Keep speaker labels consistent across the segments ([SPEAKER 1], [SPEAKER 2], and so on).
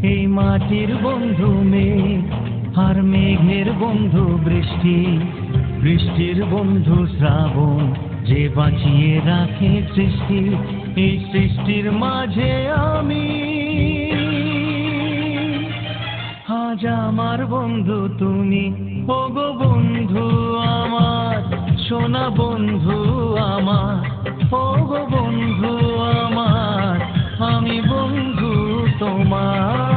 [SPEAKER 1] এই মাটির বন্ধু মেঘ, আর মেঘের বন্ধু বৃষ্টি, বৃষ্টির বন্ধু শ্রাবণ, যে বাঁচিয়ে রাখে সৃষ্টি। এই সৃষ্টির মাঝে আমি, আজ আমার বন্ধু তুমি। ওগো বন্ধু আমার, সোনা বন্ধু আমার, ওগো বন্ধু আমার, আমি বন্ধু তোমার।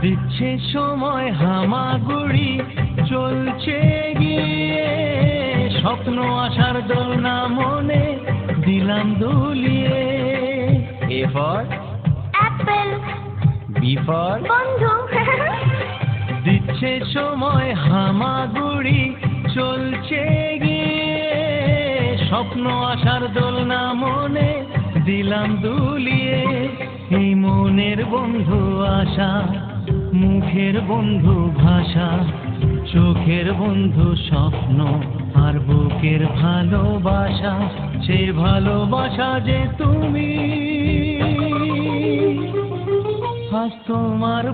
[SPEAKER 1] দিচ্ছে সময় হামাগুড়ি, চলছে গিয়ে স্বপ্ন আশার দোলনা মনে দিলাম দুলিয়ে। A for
[SPEAKER 2] apple,
[SPEAKER 1] B for
[SPEAKER 2] বন্ধু।
[SPEAKER 1] দিচ্ছে সময় হামাগুড়ি, চলছে গিয়ে স্বপ্ন আশার দোলনা মনে দিলাম দুলিয়ে। এই মনের বন্ধু আশা, মুখের বন্ধু ভাষা, চোখের বন্ধু স্বপ্ন, আর বুকের ভালোবাসা, সে ভালোবাসা যে তুমি। আজ তোমার